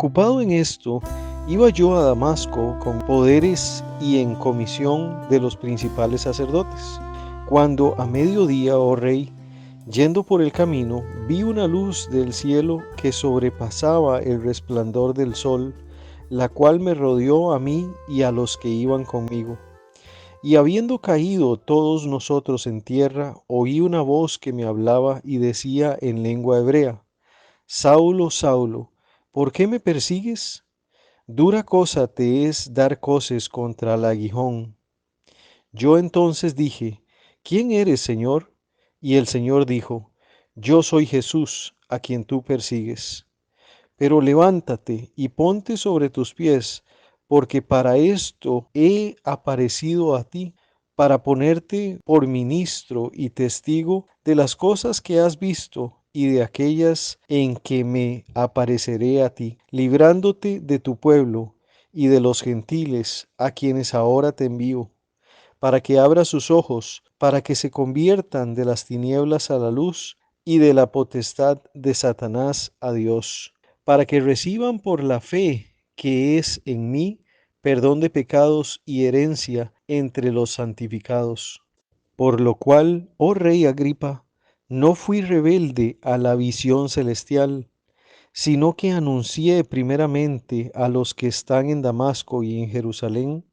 Ocupado en esto, iba yo a Damasco con poderes y en comisión de los principales sacerdotes. Cuando a mediodía, oh rey, yendo por el camino, vi una luz del cielo que sobrepasaba el resplandor del sol, la cual me rodeó a mí y a los que iban conmigo. Y habiendo caído todos nosotros en tierra, oí una voz que me hablaba y decía en lengua hebrea: Saulo, Saulo, ¿por qué me persigues? Dura cosa te es dar coces contra el aguijón. Yo entonces dije: ¿Quién eres, Señor? Y el Señor dijo: Yo soy Jesús, a quien tú persigues. Pero levántate y ponte sobre tus pies, porque para esto he aparecido a ti, para ponerte por ministro y testigo de las cosas que has visto y de aquellas en que me apareceré a ti, librándote de tu pueblo y de los gentiles a quienes ahora te envío, para que abra sus ojos, para que se conviertan de las tinieblas a la luz y de la potestad de Satanás a Dios, para que reciban por la fe que es en mí perdón de pecados y herencia entre los santificados. Por lo cual, oh rey Agripa, no fui rebelde a la visión celestial, sino que anuncié primeramente a los que están en Damasco y en Jerusalén,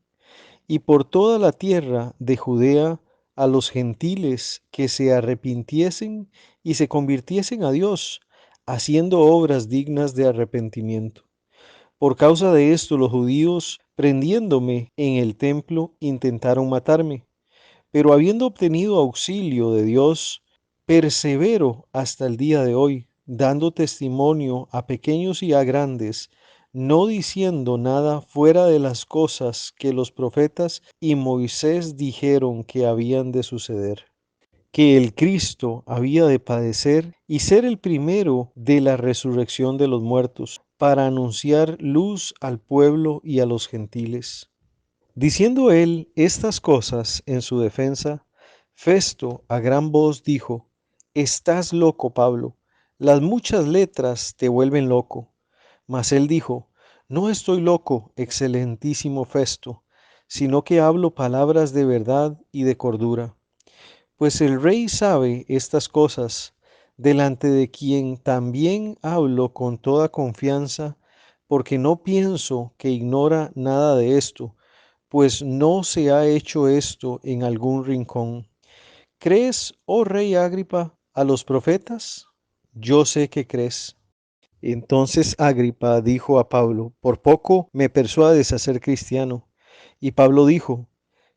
y por toda la tierra de Judea a los gentiles que se arrepintiesen y se convirtiesen a Dios, haciendo obras dignas de arrepentimiento. Por causa de esto los judíos, prendiéndome en el templo, intentaron matarme, pero habiendo obtenido auxilio de Dios, persevero hasta el día de hoy, dando testimonio a pequeños y a grandes, no diciendo nada fuera de las cosas que los profetas y Moisés dijeron que habían de suceder: que el Cristo había de padecer y ser el primero de la resurrección de los muertos, para anunciar luz al pueblo y a los gentiles. Diciendo él estas cosas en su defensa, Festo a gran voz dijo: Estás loco, Pablo, las muchas letras te vuelven loco. Mas él dijo: No estoy loco, excelentísimo Festo, sino que hablo palabras de verdad y de cordura. Pues el rey sabe estas cosas, delante de quien también hablo con toda confianza, porque no pienso que ignora nada de esto, pues no se ha hecho esto en algún rincón. ¿Crees, oh rey Agripa, a los profetas? Yo sé que crees. Entonces Agripa dijo a Pablo: Por poco me persuades a ser cristiano. Y Pablo dijo: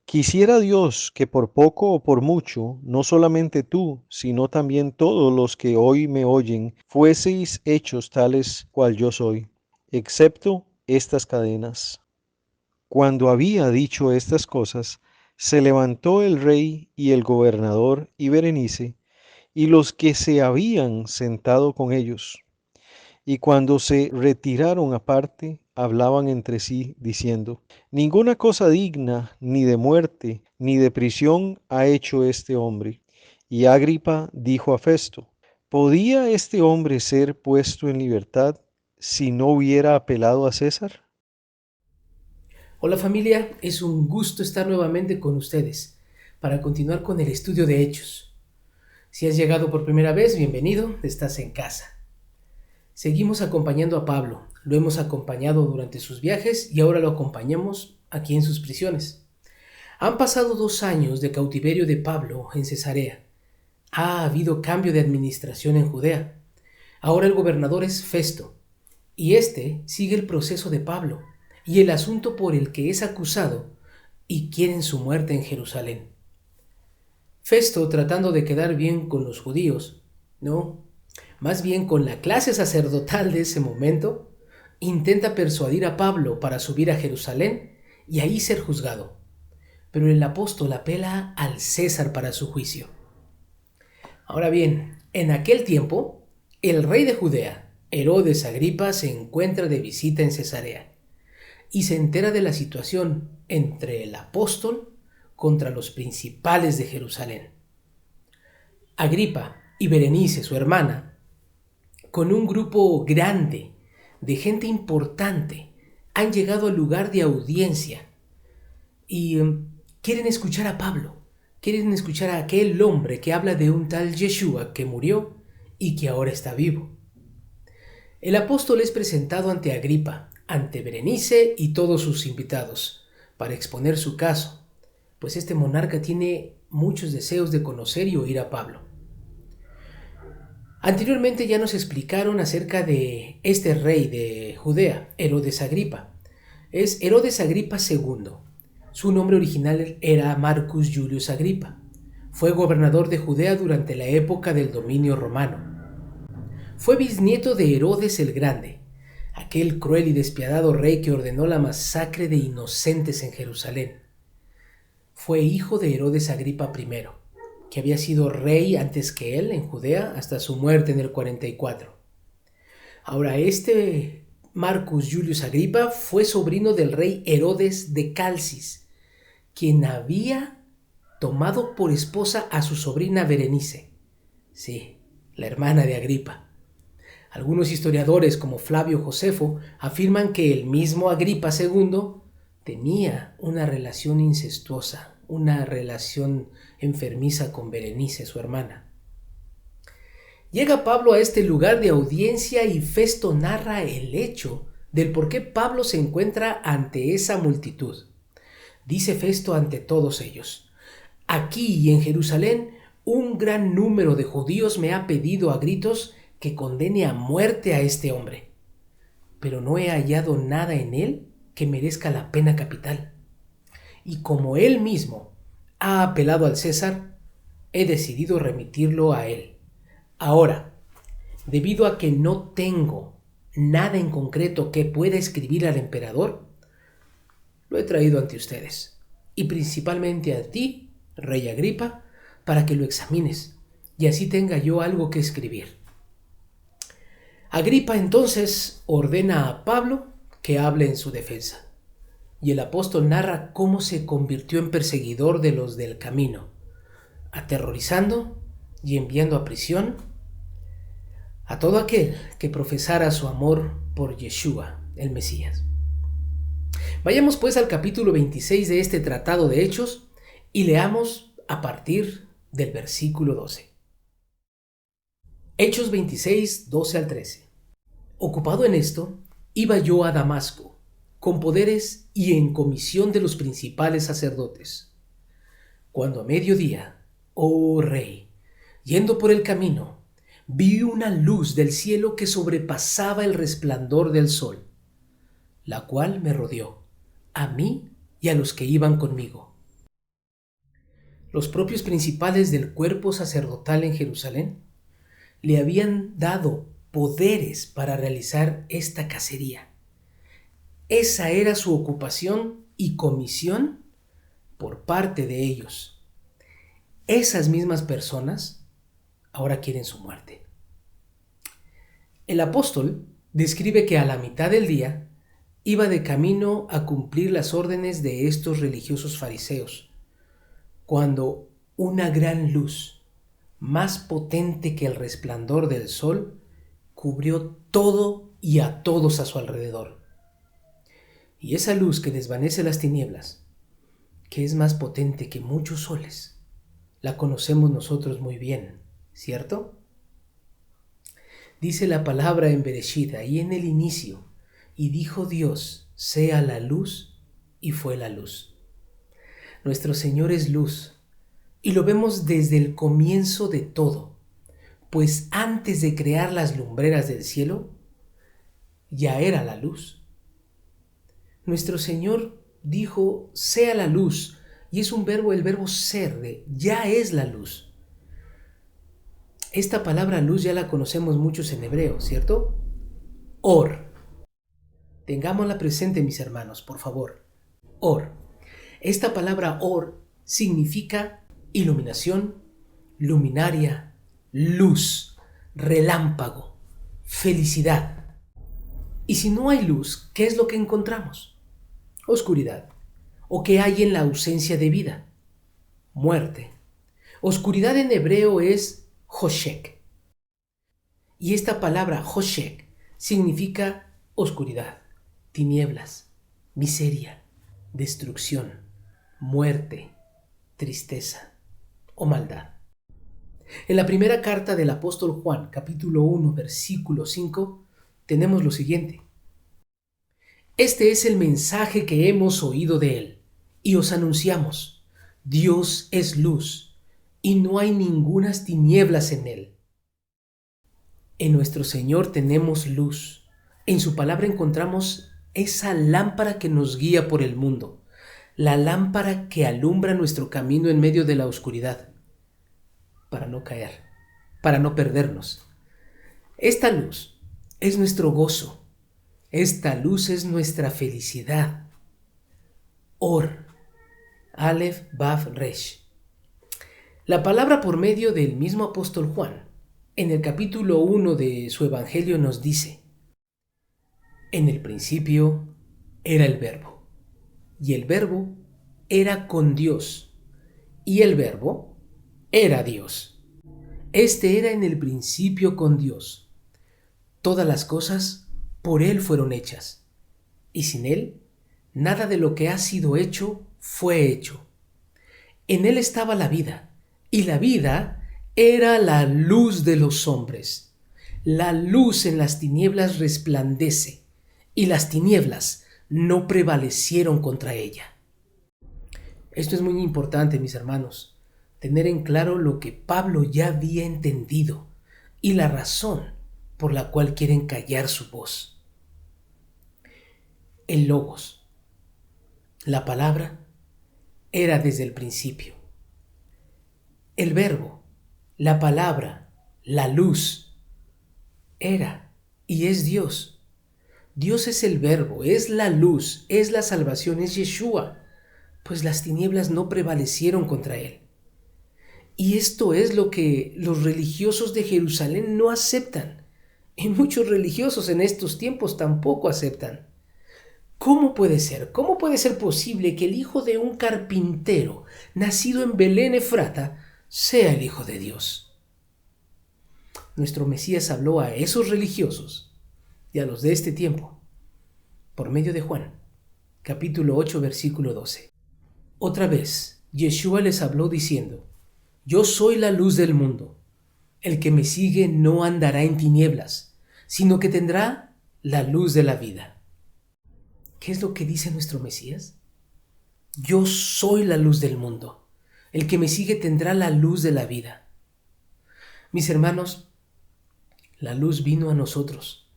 Quisiera Dios que por poco o por mucho, no solamente tú, sino también todos los que hoy me oyen, fueseis hechos tales cual yo soy, excepto estas cadenas. Cuando había dicho estas cosas, se levantó el rey y el gobernador y Berenice, y los que se habían sentado con ellos. Y cuando se retiraron aparte, hablaban entre sí, diciendo: Ninguna cosa digna ni de muerte ni de prisión ha hecho este hombre. Y Agripa dijo a Festo: ¿Podía este hombre ser puesto en libertad si no hubiera apelado a César? Hola familia, es un gusto estar nuevamente con ustedes para continuar con el estudio de Hechos. Si has llegado por primera vez, bienvenido, estás en casa. Seguimos acompañando a Pablo, lo hemos acompañado durante sus viajes y ahora lo acompañamos aquí en sus prisiones. Han pasado 2 años de cautiverio de Pablo en Cesarea. Ha habido cambio de administración en Judea. Ahora el gobernador es Festo, y este sigue el proceso de Pablo y el asunto por el que es acusado y quieren su muerte en Jerusalén. Festo, tratando de quedar bien con los judíos, no, más bien con la clase sacerdotal de ese momento, intenta persuadir a Pablo para subir a Jerusalén y ahí ser juzgado. Pero el apóstol apela al César para su juicio. Ahora bien, en aquel tiempo, el rey de Judea, Herodes Agripa, se encuentra de visita en Cesarea y se entera de la situación entre el apóstol contra los principales de Jerusalén. Agripa y Berenice, su hermana, con un grupo grande de gente importante han llegado al lugar de audiencia y quieren escuchar a Pablo, quieren escuchar a aquel hombre que habla de un tal Yeshua que murió y que ahora está vivo. El apóstol es presentado ante Agripa, ante Berenice y todos sus invitados, para exponer su caso, pues este monarca tiene muchos deseos de conocer y oír a Pablo. Anteriormente ya nos explicaron acerca de este rey de Judea, Herodes Agripa. Es Herodes Agripa II. Su nombre original era Marcus Julius Agripa. Fue gobernador de Judea durante la época del dominio romano. Fue bisnieto de Herodes el Grande, aquel cruel y despiadado rey que ordenó la masacre de inocentes en Jerusalén. Fue hijo de Herodes Agripa I, que había sido rey antes que él en Judea hasta su muerte en el 44. Ahora, este Marcus Julius Agripa fue sobrino del rey Herodes de Calcis, quien había tomado por esposa a su sobrina Berenice, sí, la hermana de Agripa. Algunos historiadores, como Flavio Josefo, afirman que el mismo Agripa II tenía una relación incestuosa, una relación enfermiza con Berenice, su hermana. Llega Pablo a este lugar de audiencia y Festo narra el hecho del por qué Pablo se encuentra ante esa multitud. Dice Festo ante todos ellos: aquí y en Jerusalén un gran número de judíos me ha pedido a gritos que condene a muerte a este hombre, pero no he hallado nada en él que merezca la pena capital. Y como él mismo ha apelado al César, he decidido remitirlo a él. Ahora, debido a que no tengo nada en concreto que pueda escribir al emperador, lo he traído ante ustedes, y principalmente a ti, rey Agripa, para que lo examines, y así tenga yo algo que escribir. Agripa entonces ordena a Pablo que hable en su defensa, y el apóstol narra cómo se convirtió en perseguidor de los del camino, aterrorizando y enviando a prisión a todo aquel que profesara su amor por Yeshua, el Mesías. Vayamos pues al capítulo 26 de este tratado de Hechos y leamos a partir del versículo 12. Hechos 26, 12 al 13. Ocupado en esto, iba yo a Damasco, con poderes y en comisión de los principales sacerdotes. Cuando a mediodía, oh rey, yendo por el camino, vi una luz del cielo que sobrepasaba el resplandor del sol, la cual me rodeó, a mí y a los que iban conmigo. Los propios principales del cuerpo sacerdotal en Jerusalén le habían dado poderes para realizar esta cacería. Esa era su ocupación y comisión por parte de ellos. Esas mismas personas ahora quieren su muerte. El apóstol describe que a la mitad del día iba de camino a cumplir las órdenes de estos religiosos fariseos, cuando una gran luz, más potente que el resplandor del sol, cubrió todo y a todos a su alrededor. Y esa luz que desvanece las tinieblas, que es más potente que muchos soles, la conocemos nosotros muy bien, ¿cierto? Dice la palabra en Bereshit, ahí en el inicio, y dijo Dios, sea la luz, y fue la luz. Nuestro Señor es luz, y lo vemos desde el comienzo de todo, pues antes de crear las lumbreras del cielo, ya era la luz. Nuestro Señor dijo, sea la luz, y es un verbo, el verbo ser, de ya es la luz. Esta palabra luz ya la conocemos muchos en hebreo, ¿cierto? Or. Tengámosla presente, mis hermanos, por favor. Or. Esta palabra or significa iluminación, luminaria, luz, relámpago, felicidad. Y si no hay luz, ¿qué es lo que encontramos? Oscuridad. ¿O qué hay en la ausencia de vida? Muerte. Oscuridad en hebreo es Hoshek. Y esta palabra Hoshek significa oscuridad, tinieblas, miseria, destrucción, muerte, tristeza o maldad. En la primera carta del apóstol Juan, capítulo 1, versículo 5, tenemos lo siguiente. Este es el mensaje que hemos oído de él y os anunciamos. Dios es luz y no hay ningunas tinieblas en él. En nuestro Señor tenemos luz. En su palabra encontramos esa lámpara que nos guía por el mundo, la lámpara que alumbra nuestro camino en medio de la oscuridad, para no caer, para no perdernos. Esta luz es nuestro gozo. Esta luz es nuestra felicidad. Or, Aleph, Vav, Resh. La palabra por medio del mismo apóstol Juan, en el capítulo 1 de su Evangelio nos dice: en el principio era el Verbo, y el Verbo era con Dios, y el Verbo era Dios. Este era en el principio con Dios. Todas las cosas por Él fueron hechas, y sin Él, nada de lo que ha sido hecho fue hecho. En Él estaba la vida, y la vida era la luz de los hombres. La luz en las tinieblas resplandece, y las tinieblas no prevalecieron contra ella. Esto es muy importante, mis hermanos, tener en claro lo que Pablo ya había entendido y la razón por la cual quieren callar su voz. El Logos, la palabra, era desde el principio. El Verbo, la palabra, la luz, era y es Dios. Dios es el Verbo, es la luz, es la salvación, es Yeshua, pues las tinieblas no prevalecieron contra él. Y esto es lo que los religiosos de Jerusalén no aceptan. Y muchos religiosos en estos tiempos tampoco aceptan. ¿Cómo puede ser? ¿Cómo puede ser posible que el hijo de un carpintero, nacido en Belén Efrata, sea el Hijo de Dios? Nuestro Mesías habló a esos religiosos y a los de este tiempo por medio de Juan, capítulo 8, versículo 12. Otra vez, Yeshua les habló diciendo: yo soy la luz del mundo. El que me sigue no andará en tinieblas, sino que tendrá la luz de la vida. ¿Qué es lo que dice nuestro Mesías? Yo soy la luz del mundo. El que me sigue tendrá la luz de la vida. Mis hermanos, la luz vino a nosotros.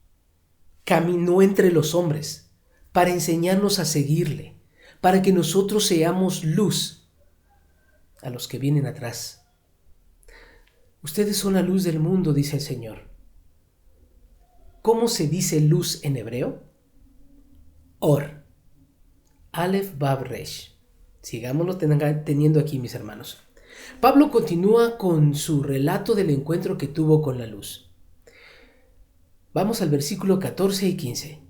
Caminó entre los hombres para enseñarnos a seguirle, para que nosotros seamos luz a los que vienen atrás. Ustedes son la luz del mundo, dice el Señor. ¿Cómo se dice luz en hebreo? Or. Aleph, Vav, Resh. Sigámoslo teniendo aquí, mis hermanos. Pablo continúa con su relato del encuentro que tuvo con la luz. Vamos al versículo 14 y 15.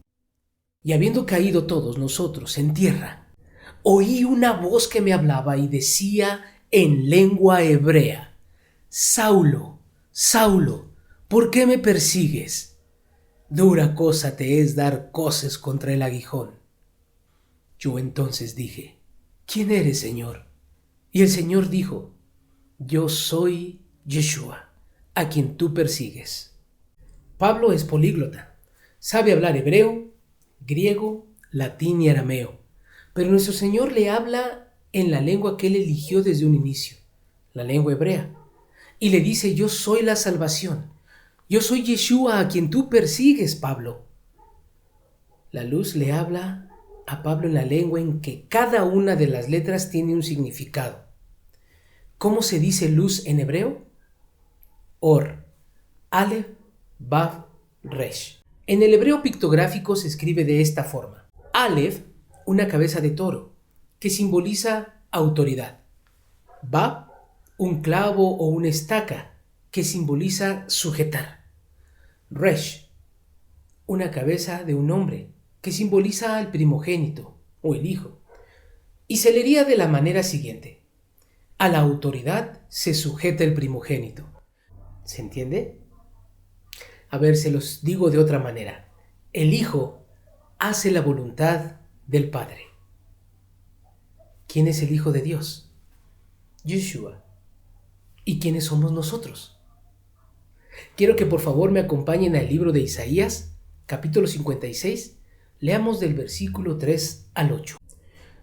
Y habiendo caído todos nosotros en tierra, oí una voz que me hablaba y decía en lengua hebrea: Saulo, Saulo, ¿por qué me persigues? Dura cosa te es dar coces contra el aguijón. Yo entonces dije: ¿quién eres, Señor? Y el Señor dijo: yo soy Yeshua, a quien tú persigues. Pablo es políglota, sabe hablar hebreo, griego, latín y arameo, pero nuestro Señor le habla en la lengua que él eligió desde un inicio, la lengua hebrea, y le dice: yo soy la salvación. Yo soy Yeshua a quien tú persigues, Pablo. La luz le habla a Pablo en la lengua en que cada una de las letras tiene un significado. ¿Cómo se dice luz en hebreo? Or, Aleph, Vav, Resh. En el hebreo pictográfico se escribe de esta forma. Aleph, una cabeza de toro, que simboliza autoridad. Vav, un clavo o una estaca, que simboliza sujetar. Resh, una cabeza de un hombre, que simboliza al primogénito o el hijo. Y se leería de la manera siguiente: a la autoridad se sujeta el primogénito. ¿Se entiende? A ver, se los digo de otra manera. El hijo hace la voluntad del Padre. ¿Quién es el Hijo de Dios? Yeshua. ¿Y quiénes somos nosotros? Quiero que por favor me acompañen al libro de Isaías, capítulo 56. Leamos del versículo 3 al 8.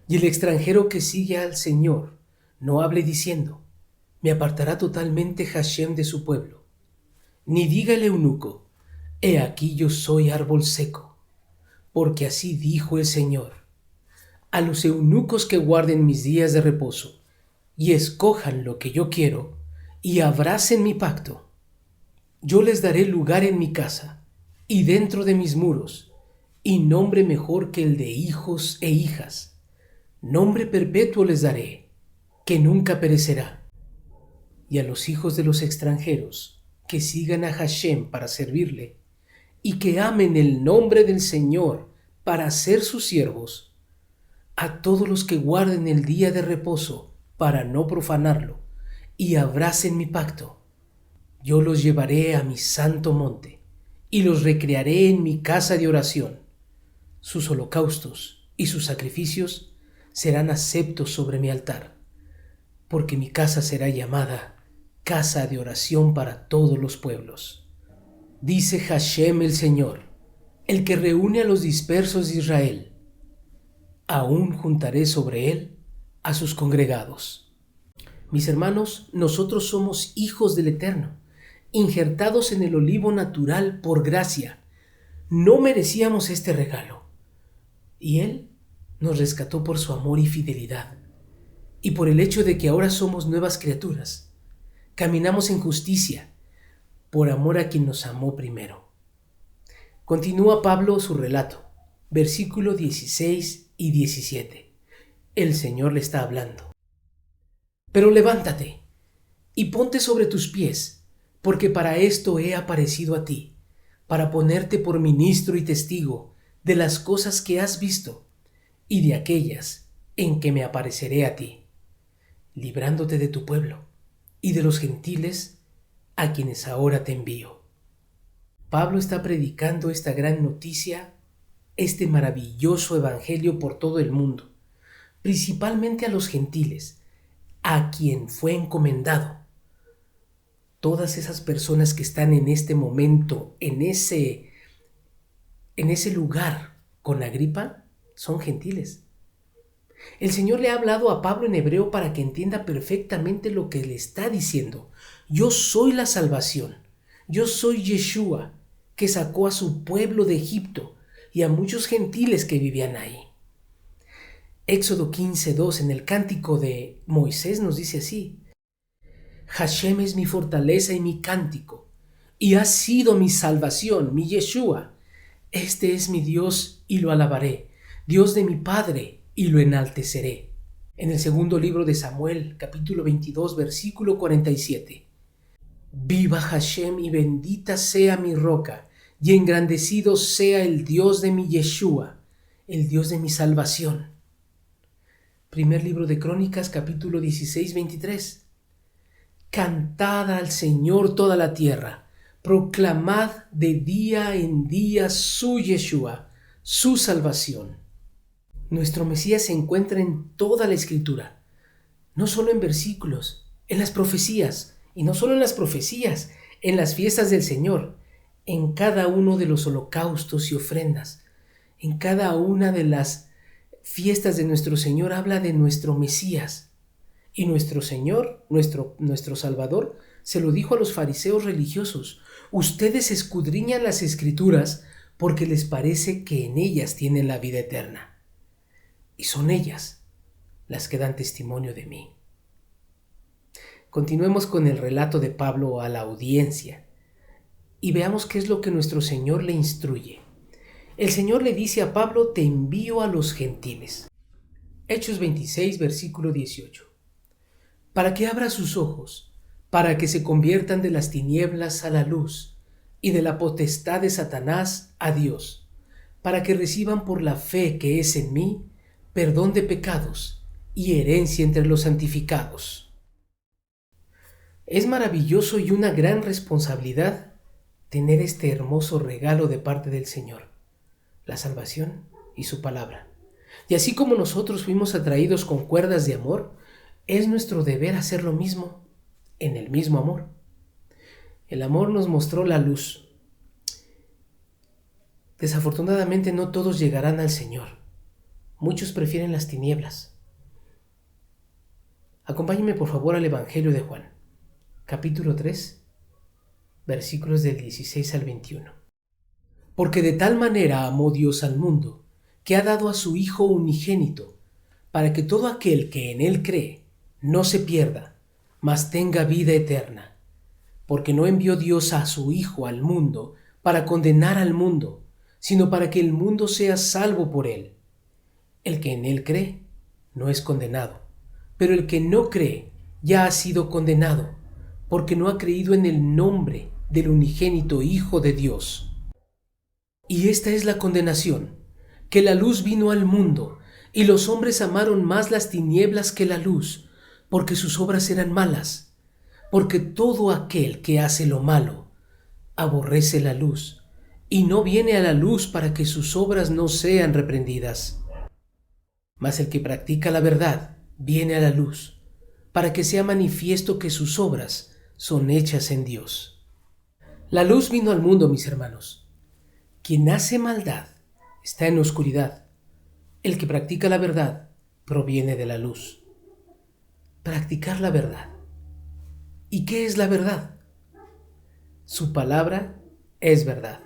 Y el extranjero que sigue al Señor no hable diciendo, me apartará totalmente Hashem de su pueblo. Ni diga el eunuco, he aquí yo soy árbol seco, porque así dijo el Señor. A los eunucos que guarden mis días de reposo, y escojan lo que yo quiero, y abracen mi pacto, yo les daré lugar en mi casa, y dentro de mis muros, y nombre mejor que el de hijos e hijas. Nombre perpetuo les daré, que nunca perecerá. Y a los hijos de los extranjeros, que sigan a Hashem para servirle, y que amen el nombre del Señor para ser sus siervos, a todos los que guarden el día de reposo para no profanarlo, y abracen mi pacto, yo los llevaré a mi santo monte, y los recrearé en mi casa de oración. Sus holocaustos y sus sacrificios serán aceptos sobre mi altar, porque mi casa será llamada casa de oración para todos los pueblos. Dice Hashem el Señor, el que reúne a los dispersos de Israel. Aún juntaré sobre él a sus congregados. Mis hermanos, nosotros somos hijos del Eterno, injertados en el olivo natural por gracia. No merecíamos este regalo, y Él nos rescató por su amor y fidelidad, y por el hecho de que ahora somos nuevas criaturas. Caminamos en justicia, por amor a quien nos amó primero. Continúa Pablo su relato, versículo 16 y 17. El Señor le está hablando. Pero levántate y ponte sobre tus pies, porque para esto he aparecido a ti, para ponerte por ministro y testigo de las cosas que has visto y de aquellas en que me apareceré a ti, librándote de tu pueblo y de los gentiles a quienes ahora te envío. Pablo está predicando esta gran noticia, este maravilloso evangelio por todo el mundo, principalmente a los gentiles, a quien fue encomendado. Todas esas personas que están en este momento, en ese lugar con Agripa, son gentiles. El Señor le ha hablado a Pablo en hebreo para que entienda perfectamente lo que le está diciendo. Yo soy la salvación. Yo soy Yeshua, que sacó a su pueblo de Egipto y a muchos gentiles que vivían ahí. Éxodo 15:2 en el cántico de Moisés nos dice así: Hashem es mi fortaleza y mi cántico, y ha sido mi salvación, mi Yeshua. Este es mi Dios y lo alabaré, Dios de mi Padre y lo enalteceré. En el segundo libro de Samuel, capítulo 22, versículo 47. Viva Hashem y bendita sea mi roca, y engrandecido sea el Dios de mi Yeshua, el Dios de mi salvación. Primer libro de Crónicas, capítulo 16, 23. Cantad al Señor toda la tierra, proclamad de día en día su Yeshua, su salvación. Nuestro Mesías se encuentra en toda la Escritura, no solo en versículos, en las profecías, y no solo en las profecías, en las fiestas del Señor, en cada uno de los holocaustos y ofrendas, en cada una de las fiestas de nuestro Señor habla de nuestro Mesías. Y nuestro Señor, nuestro Salvador, se lo dijo a los fariseos religiosos: ustedes escudriñan las Escrituras porque les parece que en ellas tienen la vida eterna. Y son ellas las que dan testimonio de mí. Continuemos con el relato de Pablo a la audiencia y veamos qué es lo que nuestro Señor le instruye. El Señor le dice a Pablo: te envío a los gentiles. Hechos 26, versículo 18. Para que abra sus ojos, para que se conviertan de las tinieblas a la luz y de la potestad de Satanás a Dios, para que reciban por la fe que es en mí perdón de pecados y herencia entre los santificados. Es maravilloso y una gran responsabilidad tener este hermoso regalo de parte del Señor, la salvación y su palabra. Y así como nosotros fuimos atraídos con cuerdas de amor, es nuestro deber hacer lo mismo en el mismo amor. El amor nos mostró la luz. Desafortunadamente no todos llegarán al Señor. Muchos prefieren las tinieblas. Acompáñenme por favor al Evangelio de Juan, capítulo 3, versículos del 16 al 21. Porque de tal manera amó Dios al mundo, que ha dado a su Hijo unigénito, para que todo aquel que en él cree no se pierda, mas tenga vida eterna. Porque no envió Dios a su Hijo al mundo para condenar al mundo, sino para que el mundo sea salvo por él. El que en él cree no es condenado, pero el que no cree ya ha sido condenado, porque no ha creído en el nombre del unigénito Hijo de Dios. Y esta es la condenación, que la luz vino al mundo, y los hombres amaron más las tinieblas que la luz, porque sus obras eran malas. Porque todo aquel que hace lo malo aborrece la luz, y no viene a la luz para que sus obras no sean reprendidas. Mas el que practica la verdad viene a la luz, para que sea manifiesto que sus obras son hechas en Dios. La luz vino al mundo, mis hermanos. Quien hace maldad está en oscuridad. El que practica la verdad proviene de la luz. Practicar la verdad. ¿Y qué es la verdad? Su palabra es verdad,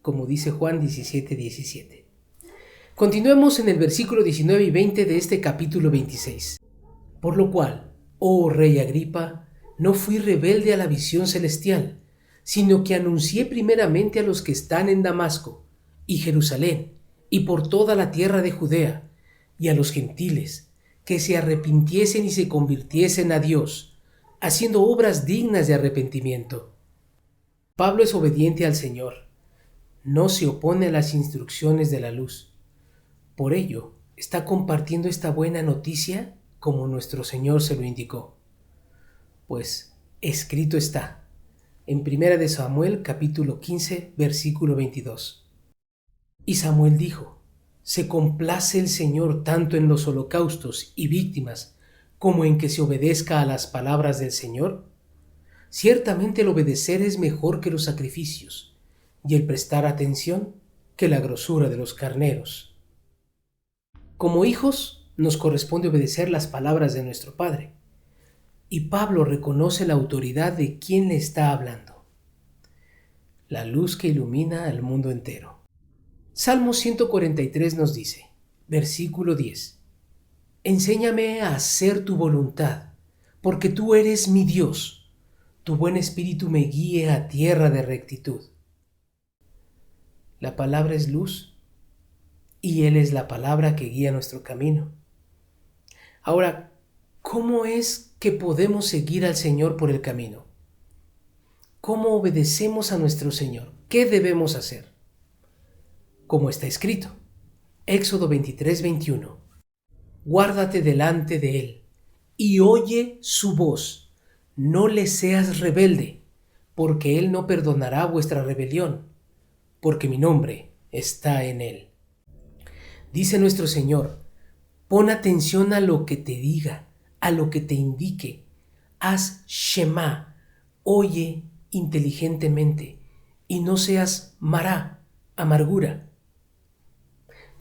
como dice Juan 17:17. Continuemos en el versículo 19 y 20 de este capítulo 26. Por lo cual, oh rey Agripa, no fui rebelde a la visión celestial, sino que anuncié primeramente a los que están en Damasco y Jerusalén y por toda la tierra de Judea y a los gentiles, que se arrepintiesen y se convirtiesen a Dios, haciendo obras dignas de arrepentimiento. Pablo es obediente al Señor, no se opone a las instrucciones de la luz. Por ello, está compartiendo esta buena noticia como nuestro Señor se lo indicó. Pues, escrito está, en 1 de Samuel capítulo 15, versículo 22. Y Samuel dijo, ¿se complace el Señor tanto en los holocaustos y víctimas como en que se obedezca a las palabras del Señor? Ciertamente el obedecer es mejor que los sacrificios, y el prestar atención que la grosura de los carneros. Como hijos, nos corresponde obedecer las palabras de nuestro Padre, y Pablo reconoce la autoridad de quien le está hablando. La luz que ilumina al mundo entero. Salmo 143 nos dice, versículo 10, Enséñame a hacer tu voluntad, porque tú eres mi Dios. Tu buen espíritu me guíe a tierra de rectitud. La palabra es luz, y Él es la palabra que guía nuestro camino. Ahora, ¿cómo es que podemos seguir al Señor por el camino? ¿Cómo obedecemos a nuestro Señor? ¿Qué debemos hacer? Como está escrito, Éxodo 23:21. Guárdate delante de Él, y oye su voz. No le seas rebelde, porque Él no perdonará vuestra rebelión, porque mi nombre está en Él. Dice nuestro Señor, pon atención a lo que te diga, a lo que te indique. Haz Shema, oye inteligentemente, y no seas mará, amargura.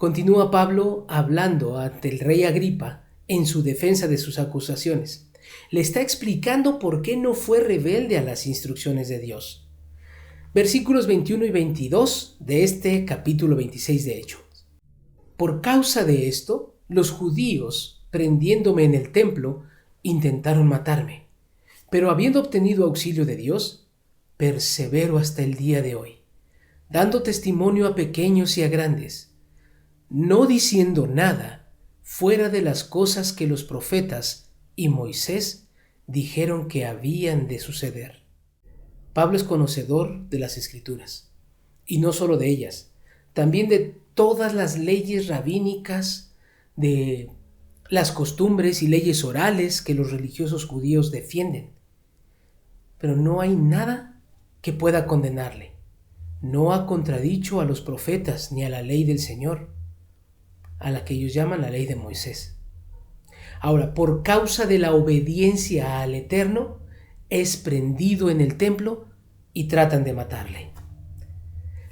Continúa Pablo hablando ante el rey Agripa en su defensa de sus acusaciones. Le está explicando por qué no fue rebelde a las instrucciones de Dios. Versículos 21 y 22 de este capítulo 26 de Hechos. Por causa de esto, los judíos, prendiéndome en el templo, intentaron matarme. Pero habiendo obtenido auxilio de Dios, persevero hasta el día de hoy, dando testimonio a pequeños y a grandes, no diciendo nada fuera de las cosas que los profetas y Moisés dijeron que habían de suceder. Pablo es conocedor de las Escrituras, y no solo de ellas, también de todas las leyes rabínicas, de las costumbres y leyes orales que los religiosos judíos defienden. Pero no hay nada que pueda condenarle. no ha contradicho a los profetas ni a la ley del Señor, a la que ellos llaman la ley de Moisés. Ahora, por causa de la obediencia al Eterno, es prendido en el templo y tratan de matarle.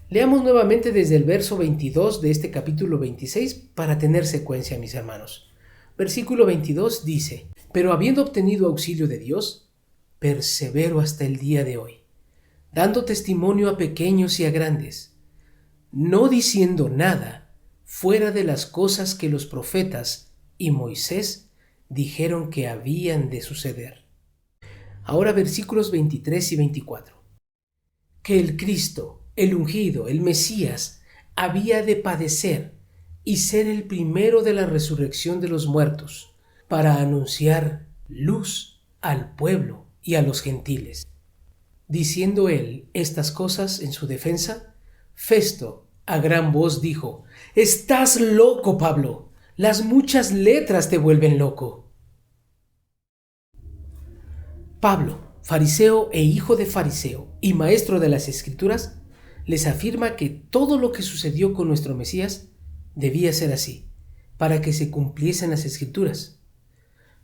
Leamos nuevamente desde el verso 22 de este capítulo 26 para tener secuencia, mis hermanos. Versículo 22 dice: pero habiendo obtenido auxilio de Dios, persevero hasta el día de hoy, dando testimonio a pequeños y a grandes, no diciendo nada fuera de las cosas que los profetas y Moisés dijeron que habían de suceder. Ahora versículos 23 y 24. Que el Cristo, el ungido, el Mesías, había de padecer y ser el primero de la resurrección de los muertos, para anunciar luz al pueblo y a los gentiles. Diciendo él estas cosas en su defensa, Festo a gran voz dijo: «¡Estás loco, Pablo! Las muchas letras te vuelven loco». Pablo, fariseo e hijo de fariseo y maestro de las Escrituras, les afirma que todo lo que sucedió con nuestro Mesías debía ser así, para que se cumpliesen las Escrituras.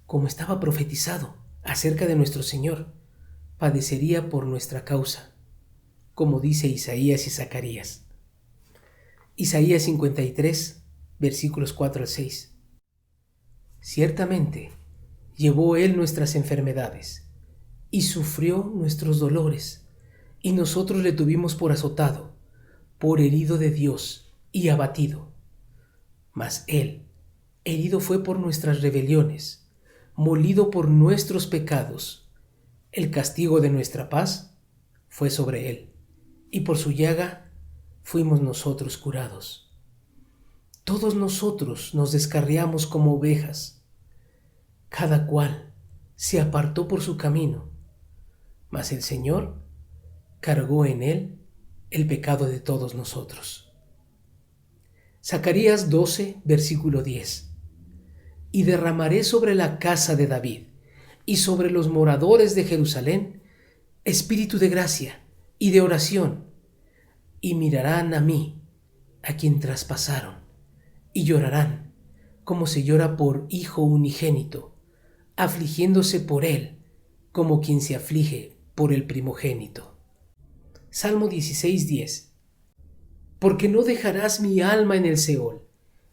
Como estaba profetizado acerca de nuestro Señor, padecería por nuestra causa, como dice Isaías y Zacarías. Isaías 53, versículos 4 al 6. Ciertamente llevó él nuestras enfermedades y sufrió nuestros dolores, y nosotros le tuvimos por azotado, por herido de Dios y abatido. Mas él herido fue por nuestras rebeliones, molido por nuestros pecados. El castigo de nuestra paz fue sobre él, y por su llaga fuimos nosotros curados. Todos nosotros nos descarriamos como ovejas, cada cual se apartó por su camino, mas el Señor cargó en él el pecado de todos nosotros. Zacarías 12, versículo 10. Y derramaré sobre la casa de David y sobre los moradores de Jerusalén espíritu de gracia y de oración, y mirarán a mí, a quien traspasaron, y llorarán, como se llora por hijo unigénito, afligiéndose por él, como quien se aflige por el primogénito. Salmo 16:10. Porque no dejarás mi alma en el Seol,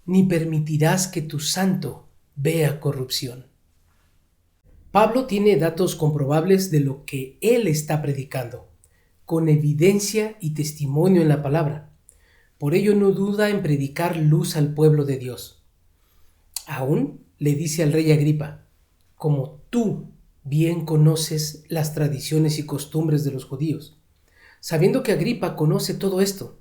ni permitirás que tu santo vea corrupción. Pablo tiene datos comprobables de lo que él está predicando, con evidencia y testimonio en la palabra. Por ello no duda en predicar luz al pueblo de Dios. Aún le dice al rey Agripa: como tú bien conoces las tradiciones y costumbres de los judíos, sabiendo que Agripa conoce todo esto,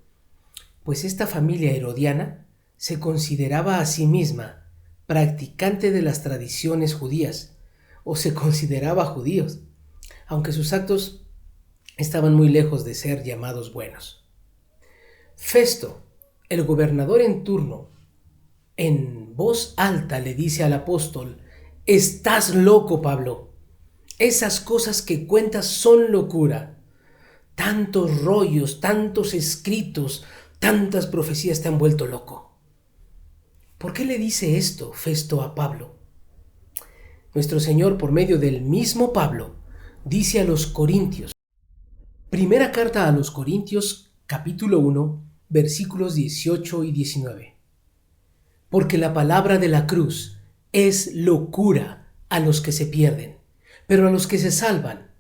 pues esta familia herodiana se consideraba a sí misma practicante de las tradiciones judías, o se consideraba judíos, aunque sus actos estaban muy lejos de ser llamados buenos. Festo, el gobernador en turno, en voz alta le dice al apóstol: «Estás loco, Pablo. Esas cosas que cuentas son locura. Tantos rollos, tantos escritos, tantas profecías te han vuelto loco». ¿Por qué le dice esto Festo a Pablo? Nuestro Señor, por medio del mismo Pablo, dice a los Corintios, primera carta a los Corintios, capítulo 1, versículos 18 y 19. Porque la palabra de la cruz es locura a los que se pierden, pero a los que se salvan,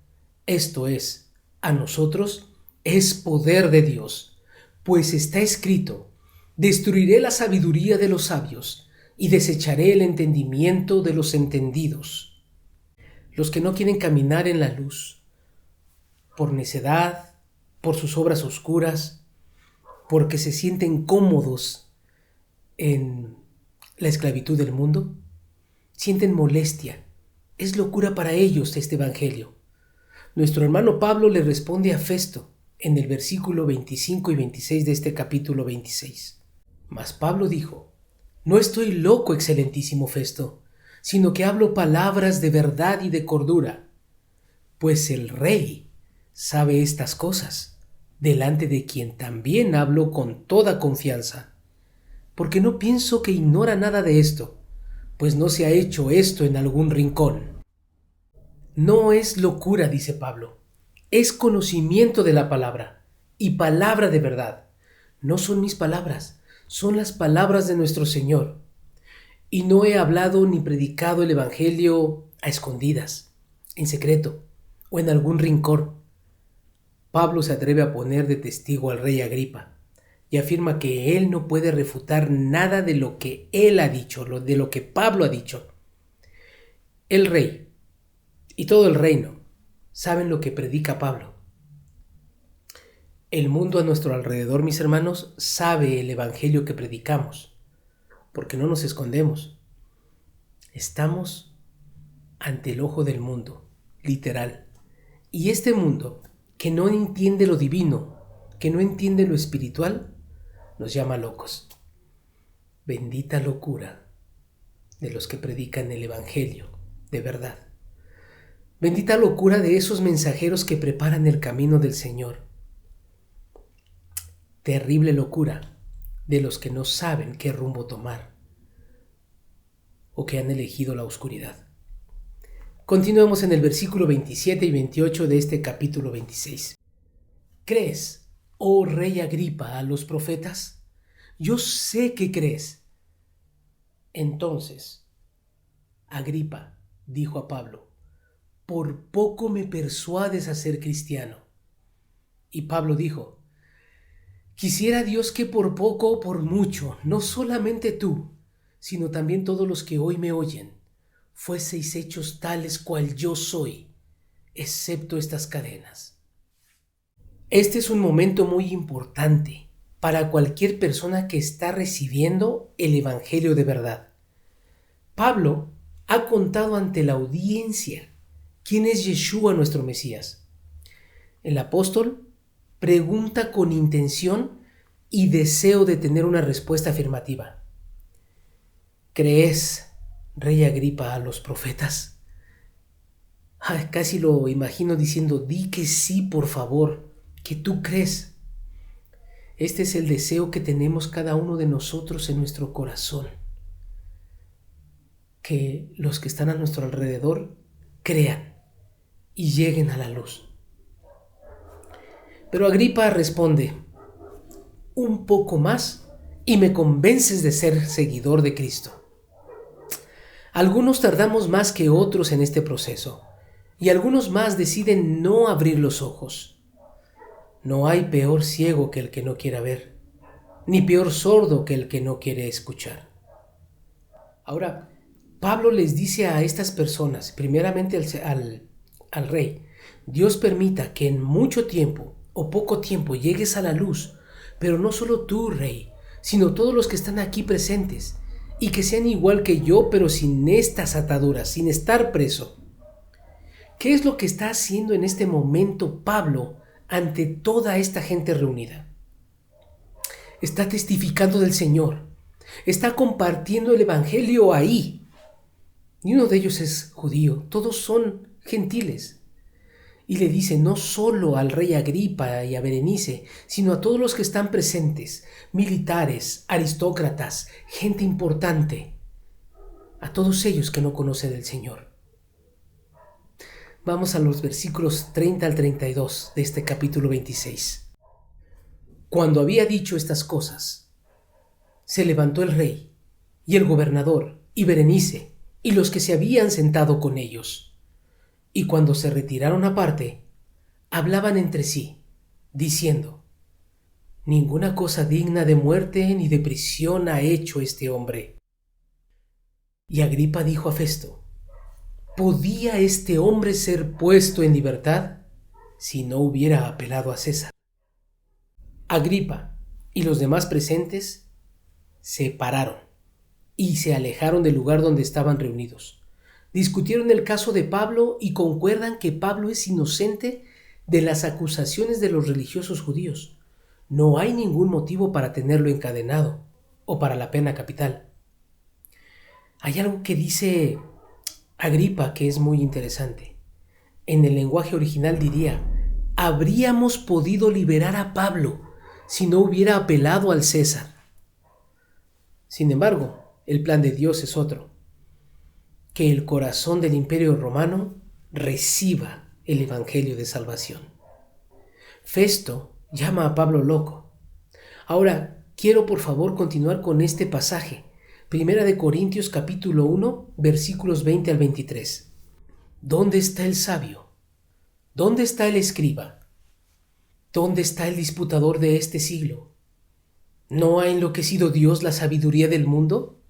esto es, a nosotros, es poder de Dios, pues está escrito: destruiré la sabiduría de los sabios y desecharé el entendimiento de los entendidos. Los que no quieren caminar en la luz, por necedad, por sus obras oscuras, porque se sienten cómodos en la esclavitud del mundo, sienten molestia. Es locura para ellos este evangelio. Nuestro hermano Pablo le responde a Festo en el versículo 25 y 26 de este capítulo 26. Mas Pablo dijo: «No estoy loco, excelentísimo Festo, sino que hablo palabras de verdad y de cordura, pues el rey sabe estas cosas, delante de quien también hablo con toda confianza, porque no pienso que ignora nada de esto, pues no se ha hecho esto en algún rincón. No es locura, dice Pablo, es conocimiento de la palabra, y palabra de verdad. No son mis palabras, son las palabras de nuestro Señor. Y no he hablado ni predicado el Evangelio a escondidas, en secreto o en algún rincón. Pablo se atreve a poner de testigo al rey Agripa y afirma que él no puede refutar nada de lo que él ha dicho, de lo que Pablo ha dicho. El rey y todo el reino saben lo que predica Pablo. El mundo a nuestro alrededor, mis hermanos, sabe el Evangelio que predicamos, porque no nos escondemos. Estamos ante el ojo del mundo, literal. Y este mundo, que no entiende lo divino, que no entiende lo espiritual, nos llama locos. Bendita locura de los que predican el Evangelio de verdad. Bendita locura de esos mensajeros que preparan el camino del Señor. Terrible locura de los que no saben qué rumbo tomar o que han elegido la oscuridad. Continuemos en el versículo 27 y 28 de este capítulo 26. ¿Crees, oh rey Agripa, a los profetas? Yo sé que crees. Entonces, Agripa dijo a Pablo, por poco me persuades a ser cristiano. Y Pablo dijo, quisiera Dios que por poco o por mucho, no solamente tú, sino también todos los que hoy me oyen, fueseis hechos tales cual yo soy, excepto estas cadenas. Este es un momento muy importante para cualquier persona que está recibiendo el Evangelio de verdad. Pablo ha contado ante la audiencia quién es Yeshua nuestro Mesías. El apóstol pregunta con intención y deseo de tener una respuesta afirmativa. ¿Crees, rey Agripa, a los profetas? Casi lo imagino diciendo, di que sí, por favor, que tú crees. Este es el deseo que tenemos cada uno de nosotros en nuestro corazón. Que los que están a nuestro alrededor crean y lleguen a la luz. Pero Agripa responde, un poco más y me convences de ser seguidor de Cristo. Algunos tardamos más que otros en este proceso y algunos más deciden no abrir los ojos. No hay peor ciego que el que no quiera ver, ni peor sordo que el que no quiere escuchar. Ahora, Pablo les dice a estas personas, primeramente al rey, Dios permita que en mucho tiempo o poco tiempo llegues a la luz, pero no solo tú, rey, sino todos los que están aquí presentes, y que sean igual que yo, pero sin estas ataduras, sin estar preso. ¿Qué es lo que está haciendo en este momento Pablo ante toda esta gente reunida? Está testificando del Señor, está compartiendo el Evangelio ahí. Ni uno de ellos es judío, todos son gentiles. Y le dice no solo al rey Agripa y a Berenice, sino a todos los que están presentes, militares, aristócratas, gente importante, a todos ellos que no conocen del Señor. Vamos a los versículos 30 al 32 de este capítulo 26. Cuando había dicho estas cosas, se levantó el rey y el gobernador y Berenice y los que se habían sentado con ellos. Y cuando se retiraron aparte, hablaban entre sí, diciendo, ninguna cosa digna de muerte ni de prisión ha hecho este hombre. Y Agripa dijo a Festo, ¿podía este hombre ser puesto en libertad si no hubiera apelado a César? Agripa y los demás presentes se pararon y se alejaron del lugar donde estaban reunidos. Discutieron el caso de Pablo y concuerdan que Pablo es inocente de las acusaciones de los religiosos judíos. No hay ningún motivo para tenerlo encadenado o para la pena capital. Hay algo que dice Agripa que es muy interesante. En el lenguaje original diría, habríamos podido liberar a Pablo si no hubiera apelado al César. Sin embargo, el plan de Dios es otro: que el corazón del Imperio Romano reciba el Evangelio de salvación. Festo llama a Pablo loco. Ahora, quiero por favor continuar con este pasaje. 1 Corintios capítulo 1, versículos 20 al 23. ¿Dónde está el sabio? ¿Dónde está el escriba? ¿Dónde está el disputador de este siglo? ¿No ha enloquecido Dios la sabiduría del mundo?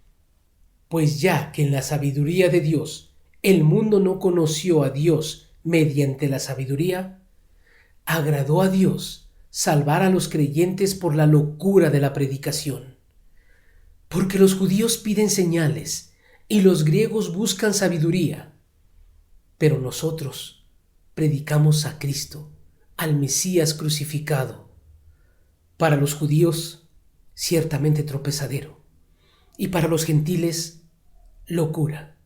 Pues ya que en la sabiduría de Dios el mundo no conoció a Dios mediante la sabiduría, agradó a Dios salvar a los creyentes por la locura de la predicación. Porque los judíos piden señales y los griegos buscan sabiduría, pero nosotros predicamos a Cristo, al Mesías crucificado. Para los judíos, ciertamente tropezadero, y para los gentiles, locura.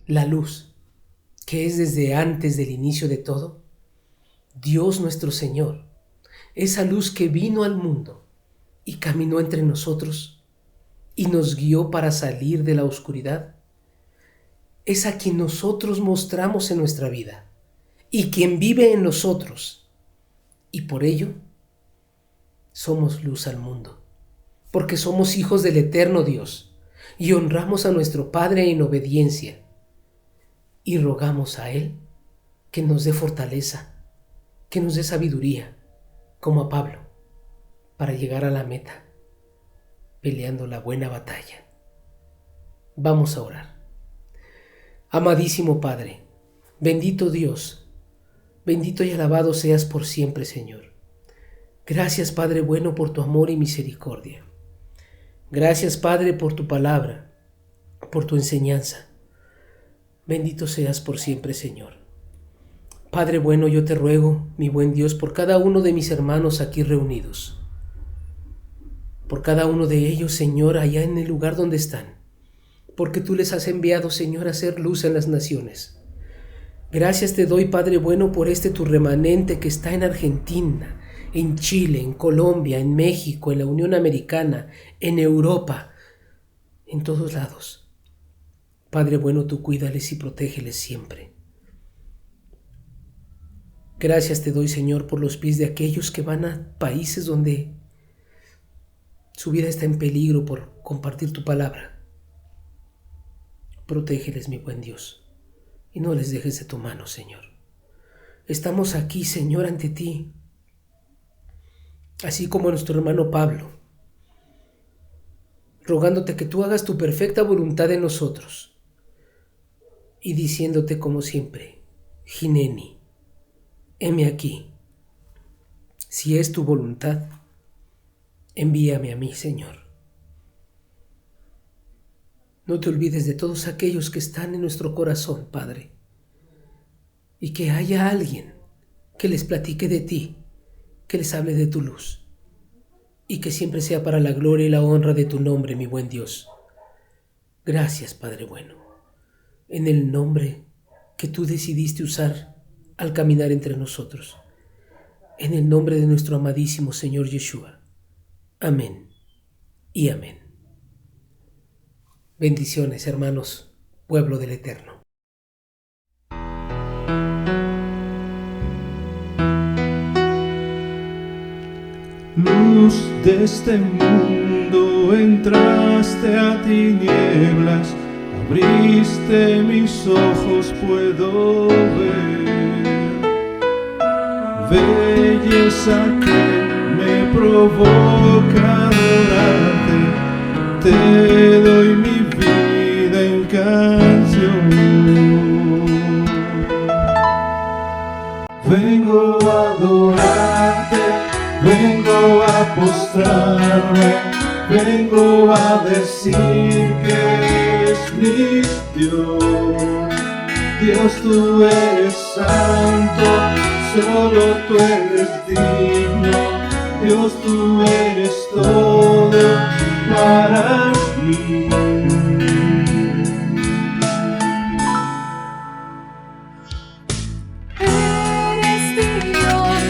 La luz, que es desde antes del inicio de todo, Dios nuestro Señor, esa luz que vino al mundo y caminó entre nosotros y nos guió para salir de la oscuridad, es a quien nosotros mostramos en nuestra vida y quien vive en nosotros, y por ello somos luz al mundo, porque somos hijos del eterno Dios y honramos a nuestro Padre en obediencia, y rogamos a Él que nos dé fortaleza, que nos dé sabiduría, como a Pablo, para llegar a la meta, peleando la buena batalla. Vamos a orar. Amadísimo Padre, bendito Dios, bendito y alabado seas por siempre, Señor. Gracias, Padre bueno, por tu amor y misericordia. Gracias, Padre, por tu palabra, por tu enseñanza. Bendito seas por siempre, Señor. Padre bueno, yo te ruego, mi buen Dios, por cada uno de mis hermanos aquí reunidos. Por cada uno de ellos, Señor, allá en el lugar donde están. Porque tú les has enviado, Señor, a hacer luz en las naciones. Gracias te doy, Padre bueno, por tu remanente que está en Argentina, en Chile, en Colombia, en México, en la Unión Americana, en Europa, en todos lados. Padre bueno, tú cuídales y protégeles siempre. Gracias te doy, Señor, por los pies de aquellos que van a países donde su vida está en peligro por compartir tu palabra. Protégeles, mi buen Dios, y no les dejes de tu mano, Señor. Estamos aquí, Señor, ante ti, así como nuestro hermano Pablo, rogándote que tú hagas tu perfecta voluntad en nosotros y diciéndote como siempre: Hineni, heme aquí. Si es tu voluntad, envíame a mí, Señor. No te olvides de todos aquellos que están en nuestro corazón, Padre, y que haya alguien que les platique de ti, que les hable de tu luz, y que siempre sea para la gloria y la honra de tu nombre, mi buen Dios. Gracias, Padre bueno, en el nombre que tú decidiste usar al caminar entre nosotros, en el nombre de nuestro amadísimo Señor Yeshua. Amén y amén. Bendiciones, hermanos, pueblo del Eterno. Luz de este mundo, entraste a tinieblas, abriste mis ojos, puedo ver belleza que me provoca adorarte. Te doy mi vida en canción. Vengo a adorarte, vengo a postrarme, vengo a decir que eres mi Dios. Dios, tú eres santo, solo tú eres digno. Dios, tú eres todo para mí. Eres Dios,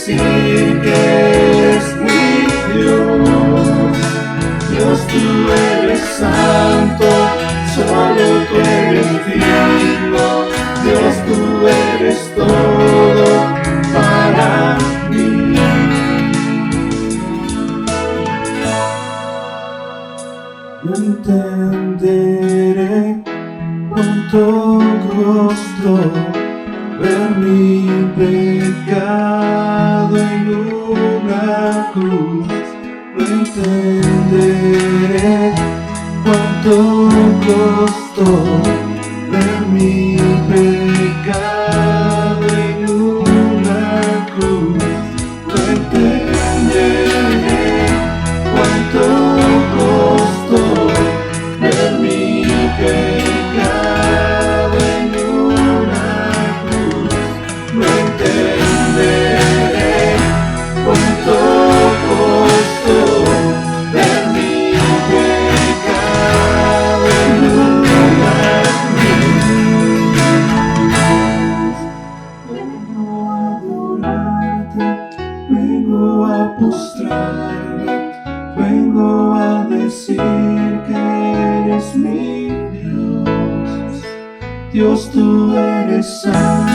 decir que eres mi Dios. Dios, tú eres santo, solo tú eres digno. Dios, tú eres todo para mí. No entenderé cuánto costó ver mi pecado en una cruz. No entenderé cuánto costó ver mi pecado en una cruz. No entenderé cuánto costó ver mi pecado en una cruz. No entenderé cuánto costó ver mi pecado en una cruz. Vengo a adorarte, vengo a postrarme, vengo a decir que eres mi Dios. Dios, tú eres santo,